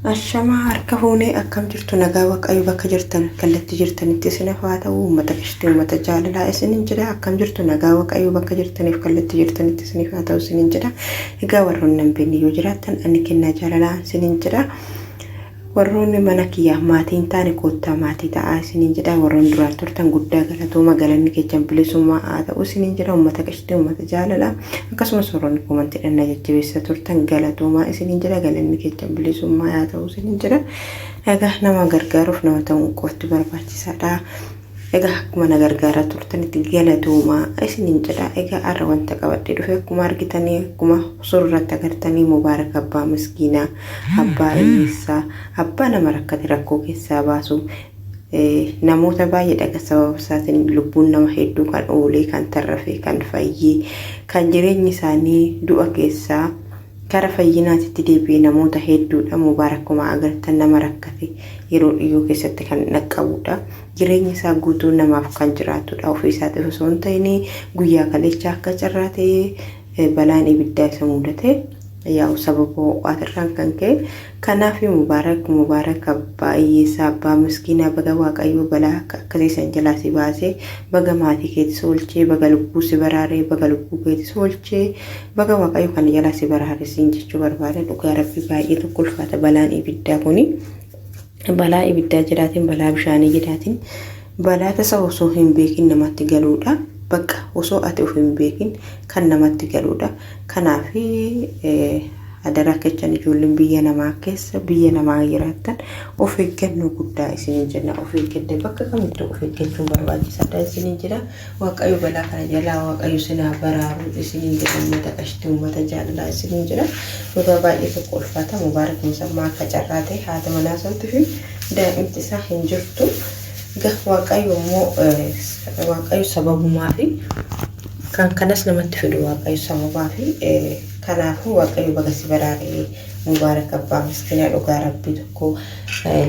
Ashama harka fuunee akkam jirtu nagaa waaqayyo bakka jirtan kallattii jirtanitti isin haa ta'u uummata qishtii uummata jaalalaa isinin jedha akkam jirtu nagaa waaqayyo bakka jirtaniif kallattii jirtanitti isin haa ta'u isinin jedha egaa warroonni nan beekni yoo jiraattan ani kennaa jaalalaa isinin jedha warroonni mana kiyyaa maatiin taane koottaa maatii ta'aa isinin jedha warroonni duraan turtan guddaa galatooma galanni keessan bilisummaa haa ta'u isinin jedha uummata qishtii uummata jaalalaa akkasumas warroonni komantii dhanna jajjabeessa turtan galatoomaa isinin jedha galanni keessan bilisummaa haa ta'u isinin jedha egaa nama gargaaruuf nama ta'uun qofti barbaachisaadha egaa akkuma na gargaaraa turtanitti galatoomaa isinin jedha egaa arra wanta qabadhee dhufe akkuma argitanii akkuma surratti agartanii mubaarak abbaa miskiinaa abbaa hiyyeessaa abbaa nama rakkate rakkoo keessaa baasu namoota baay'ee dhaga sababa isaatiin lubbuun nama hedduu kan oolee kan tarrafe kan fayyee kan jireenyi isaanii du'a keessaa kara fayyinaatitti deebi'ee namoota hedduudha mubaarakkuma agartan nama rakkate yeroo dhiyoo keessatti kan naqqabudha jireenya isaa guutuu namaaf kan jiraatudha ofii isaatiif osoo hin ta'in guyyaa kaleessa akka carraa ta'ee balaan ibiddaa isa mudate yaa'u sababa ho'aatirraan kan ka'e kanaaf mubaarak abbaa hiyyeessaa abbaa miskiinaa baga waaqayyo balaa akkasii san jalaa si baasee baga maatii keetis oolchee baga lubbuu si baraaree baga lubbuu keetis oolchee baga waaqayyo kan jalaa si baraaree siin jechuu barbaada dhugaa rabbi baay'ee tokko ulfaata balaan ibiddaa kuni balaa ibiddaa jedhaatiin balaa bishaanii jedhaatiin balaa tasa osoo hin beekin namatti galuudha bakka osoo ati of hin beekin kan namatti galuudha kanaaf adara kechan ijoolleen biyya namaa keessa biyya namaa jiraattan of eeggannoo guddaa isin jenna of eeggannee bakka kamitti of eeggachuun barbaachisaadha isin jedha waaqayyo balaa kana jalaa waaqayyo sinaa baraaru isin jedha uummata qashtii uummata jaalalaa isin jedha dhugaa baay'ee tokko ulfaata mubaarak musammaa akka carraa ta'e haadha manaa sanatti fi daa'imti isaa hin jirtu waaqayyo immoo waaqayyo sababumaa fi kan kanas namatti fidu waaqayyo sababaa fi kanaafuu waaqayyo baga si baraaree mubaarak abbaa miskiinaa dhugaa rabbii tokko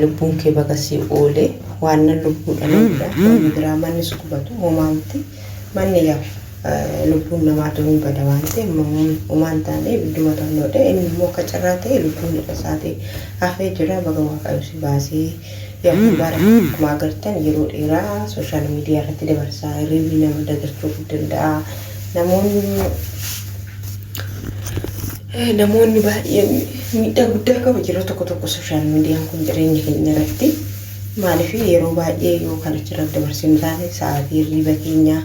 lubbuun kee baga si oolee waan nan lubbuudhaan oolee biraa manni sukubatu uumaamti manni yaa lubbuun namaa ta'uun bada waan ta'e uumaan taanee bidduma tannoodha inni immoo akka carraa ta'e lubbuun isaati hafee jira baga waaqayyo si baasee yaa mubaarak akkuma agartan yeroo dheeraa sooshaal miidiyaa irratti dabarsaa riivii nama dagarchuu danda'a namoonni baay'ee miidhaa guddaa qaba yeroo tokko sooshaal miidiyaan kun jireenya keenya irratti maaliif yeroo baay'ee yoo kana irratti dabarsinu taate sa'aatii riiba keenya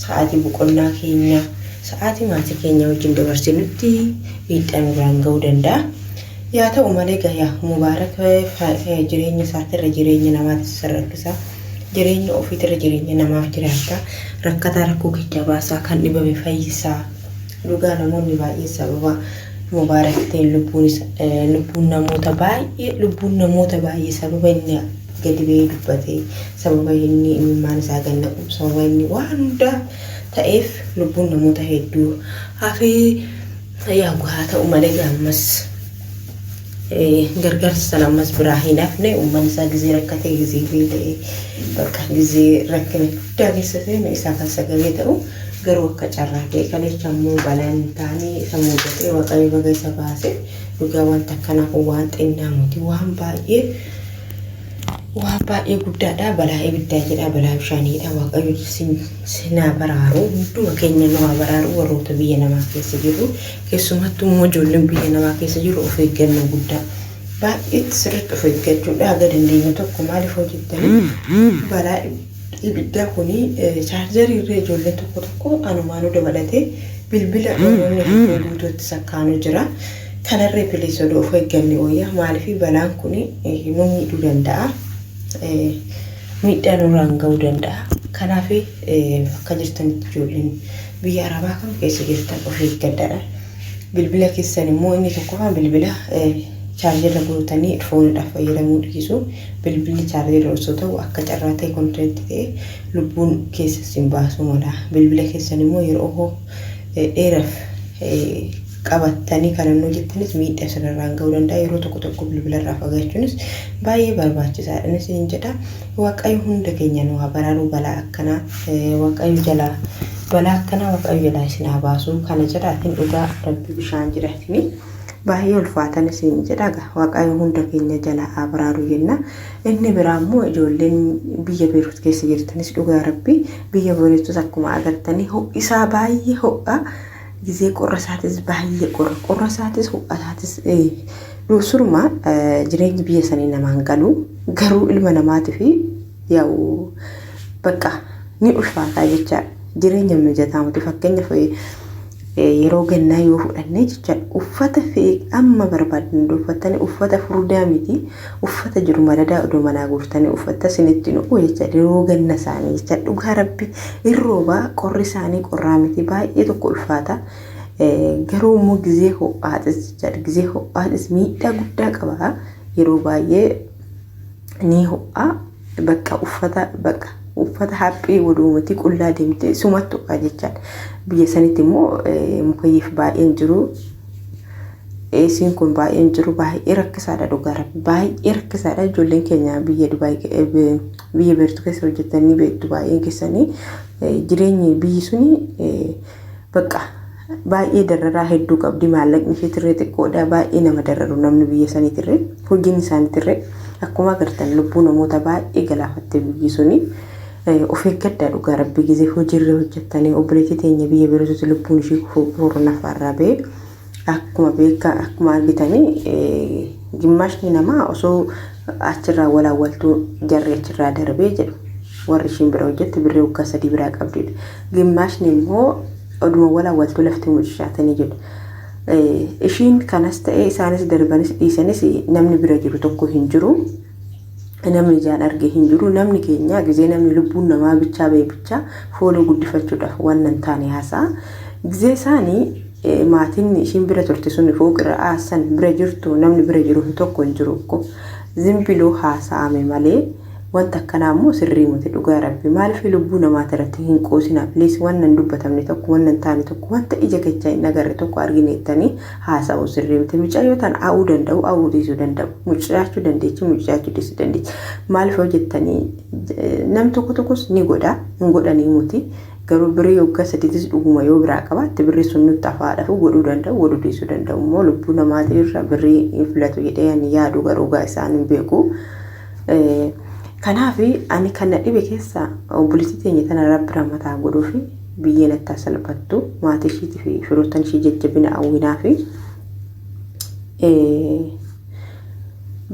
sa'aatii boqonnaa keenya sa'aatii maatii keenya wajjin dabarsinutti miidhaan biraan ga'uu danda'a yaa ta'u malee gayaa mubaarak jireenya isaatirra jireenya namaatiif sarrakkisa jireenya ofiitirra jireenya namaaf jiraata rakkataa rakkoo keessa baasaa kan dhibame fayyisaa dhugaa namoonni baay'ee sababa mubaarak ta'e lubbuun namoota baay'ee sababa inni gadi ba'ee dubbate sababa inni imimmaan isaa gannaqu sababa inni waan hundaa ta'eef lubbuun namoota hedduu hafee yaa haa ta'u malee gaammas gargaarsa ammas biraa hin hafne uummanni isaa gizee rakkate gizee beela'ee bakka gizee rakkina guddaa keessa ta'e isaa kan sagalee ta'u garuu akka carraa ta'e kalecha immoo balaan taanii isa mudatee waaqayyo baga isa baase dhugaa wanta akkanaa kun waan xinnaa miti waan baay'ee guddaadha balaa ibiddaa jedha balaa bishaaniidha waaqayyo sinaa baraaru hunduma keenya nama baraaru warroota biyya namaa keessa jiru keessumattuu immoo ijoolleen biyya namaa keessa jiru of eeggannoo guddaa baay'ee sirriitti of eeggachuudha aga dandeenyu tokko maaliif hojjettanii balaa ibiddaa kuni chaarjarii irra ijoolleen tokko anumaanuu dabalatee bilbila namoonni guutuutti sakkaanuu jira kanarree pileesodoo of eegganne wayyaa maaliif balaan kuni nu miidhuu danda'a miidhaan nurraan ga'uu danda'a kanaaf akka jirtanitti ijoolleen biyya arabaa kam keessa jirtan of eeggadhaa bilbila keessan immoo inni tokkoffaan bilbila chaarjera guutanii fooniidhaaf fayyadamuu dhiisuu bilbilli chaarjera osoo ta'u akka carraa ta'e kontineetti ta'e lubbuun keessa sin baasuu mala bilbila keessan immoo yeroo dheeraaf qabatanii kan nu jettanis miidhaa sanarraan ga'uu danda'a yeroo tokko bilbilarraa fagaachuunis baay'ee barbaachisaadha innis hin jedha waaqayyo hunda keenya nu haa baraaru balaa akkanaa waaqayyo jalaa balaa akkanaa waaqayyo jalaa isin haa baasu kana jedhaatiin dhugaa rabbi bishaan jiraatiin baay'ee ulfaatan isin jedhaga waaqayyo hunda keenya jala abraaru jenna inni biraammoo ijoolleen biyya Beerut keessa jirtanis dhugaa rabbi biyya Beerut akkuma agartanii ho'isaa baay'ee ho'a gisee qorrasaatis baay'ee qorrasaatis ho'asaatis surma jireenyi biyya sanii namaan galu garuu ilma namaatiif yaa'u bakka ni ulfaataa jecha jireenya mijataa muti fakkeenyaaf yeroo gannaa yoo fudhannee jecha uffata fe'ee amma barbaadan uffatanii uffata furdaa miti uffata jiru madadaa odoo manaa guurtanii uffata sinitti nu'u jecha yeroo ganna isaanii jecha dhugaa rabbi irrooba qorri isaanii qorraa miti baay'ee tokko ulfaata garuu immoo gizee ho'aatis jecha gizee ho'aatis miidhaa guddaa qaba yeroo baay'ee ni ho'a bakka uffata haphii waduumati qullaa deemtee sumattu jecha biyya sanitti immoo mukayyiif baay'een jiru eesiin kun baay'een jiru baay'ee rakkisaadha dhugaa rabbi baay'ee rakkisaadha ijoolleen keenya biyya Dubaay biyya Beerut keessa hojjetanii beektu baay'een keessanii jireenyi biyyi suni bakka baay'ee dararaa hedduu qabdi maallaqni ishee tirree xiqqoodha baay'ee nama dararu namni biyya sanii tirree hojiin isaanii tirree akkuma agartan lubbuu namoota baay'ee galaafatte biyyi suni of eeggadhaa dhugaa rabbi gisee hojiirra hojjettanii obboleettii teenya biyya Beerut lubbuun ishee koronaa farraa bee akkuma argitanii gimmaashni namaa osoo achirraa walaawaltuu jarri achirraa darbee jedhu warri ishiin bira hojjette birree waggaa 3 biraa qabdidha gimmaashni immoo oduma walaawaltuu lafti muccaatanii jedhu ishiin kanas ta'ee isaanis darbanis dhiisanis namni bira jiru tokko hin jiru namni jaan arge hin jiru namni keenya gisee namni lubbuun namaa bichaa bee bichaa fooloo guddifachuudhaaf waan nan taane haasaa gisee isaanii maatiin ishiin bira turte sun fooqirra aasan bira jirtu namni bira jiru tokko hin jiru ko zimbiloo haasa'ame malee wanta akkanaa immoo sirrii muti dhugaa rabbi maaliif lubbuu namaa irratti hin qoosina please wannan dubbatamne tokko wannan taane tokko wanta ija keessa hin agarre tokko argineettanii haasa'u sirrii muti mucaayootaan aa'uu danda'u aa'uu dhiisuu danda'u mucaachuu dhiisuu dandeechi maaliif hojjettanii nam tokkos ni godha hin godhanii muti garuu birrii waggaa 3 dhuguma yoo biraa qabaatti birrii sun nutti afaadhaaf godhuu danda'u godhuu dhiisuu danda'u immoo lubbuu namaatii irra birrii filatu jedhee ani yaadu garuu gaa isaan hin beeku kanaafi ani kana dhibe keessa obboleettii teenya tana rabbi rahmataa godhuufi biyyeen itti salphattu maatii ishiitii fi firoottan ishii jajjabina hawwinaa fi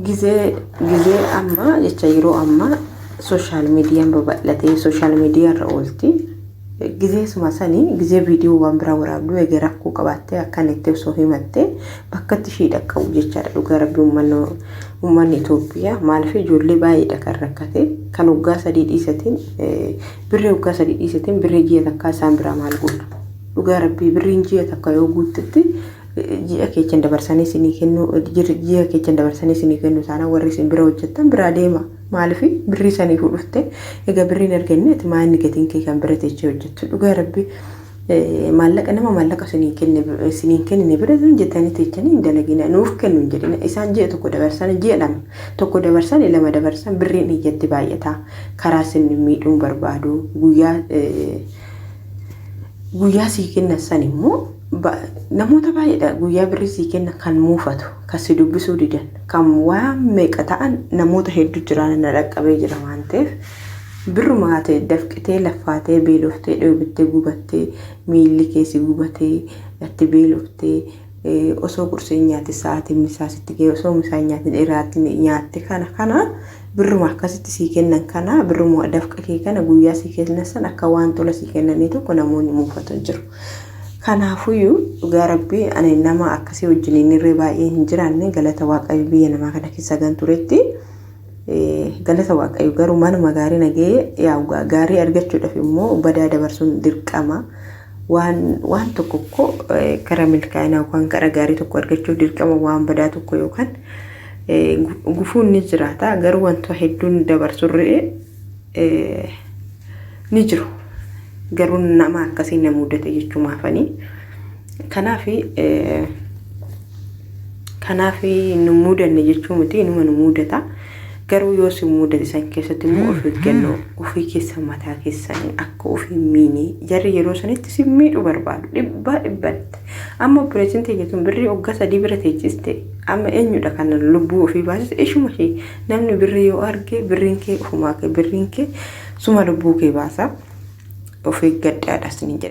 gizee amma jecha yeroo amma sooshaal miidiyaan babal'atee sooshaal miidiyaa irra oolti gizee suma sanii gizee viidiyoo waan biraa waraabduu egaa rakkoo qabaattee akkan itti osoo himattee bakka itti ishii dhaqqabu jechaadha dhugaa rabbi uummanni Itoophiyaa maaliif ijoollee baay'eedha kan rakkate kan waggaa 3 dhiisatiin birrii waggaa 3 dhiisatiin birrii ji'a takkaa isaan biraa maal godhu dhugaa rabbi birriin ji'a takka yoo guuttetti ji'a keechan dabarsanii isinii kennu ji'a keechan dabarsanii isinii kennu taana warri isin bira hojjettan biraa deema maaliif birrii sanii fudhufte egaa birriin arganneeti maanni gatiin kee kan bira teechee hojjettu dhugaa rabbi maallaqa nama maallaqa isinii kenne bira jettanii teechanii hin dalagina nuuf kennu hin jedhina isaan ji'a tokko dabarsan ji'a lama tokko dabarsan lama dabarsan birriin iyyatti baay'ata karaa isin miidhuun barbaadu guyyaa sii kennan san immoo namoota baay'eedha guyyaa birrii sii kenna kan muufatu kan si dubbisuu didan kan waan meeqa ta'an namoota hedduu jiraan na dhaqqabee jira waan ta'eef birrumaa ta'e dafqitee laffaatee beeloftee dheebittee gubattee miilli keessi gubatee itti beeloftee osoo qursee nyaate sa'aatiin misaasitti ga'e osoo misaan nyaate dheeraatti nyaatte kana birruma akkasitti sii kennan kana birruma dafqa kee kana guyyaa sii kennan san akka waan tola sii kennanii tokko namoonni muufatu jiru. Kanaafuyyuu dhugaa rabbii ani nama akkasii wajjin irree baay'ee hin jiraanne galata waaqayyo biyya namaa kana keessa gan turetti galata waaqayyo garuu manuma gaarii nagee yaa gaarii argachuudhaaf immoo badaa dabarsuun dirqama waan tokko karaa milkaa'inaa yookaan karaa gaarii tokko argachuuf dirqama waan badaa tokko yookaan gufuun ni jiraata garuu wanta hedduun dabarsurree ni jiru. Garuu nama akkasii na mudate jechuumaafanii kanaafi nu mudanne jechuu miti inuma nu mudata garuu yoo si mudate san keessatti immoo of eeggannoo ofii keessa mataa keessanii akka ofii miinii jarri yeroo sanitti si miidhuu barbaadu dhibbatti amma pireezidantii jechuun birrii waggaa 3 bira teechiste amma eenyudha kan lubbuu ofii baasise ishuma ishee namni birrii yoo arge birriin kee ofumaa kee birriin kee suma lubbuu kee baasa of eeggadhaadhas ni jedha.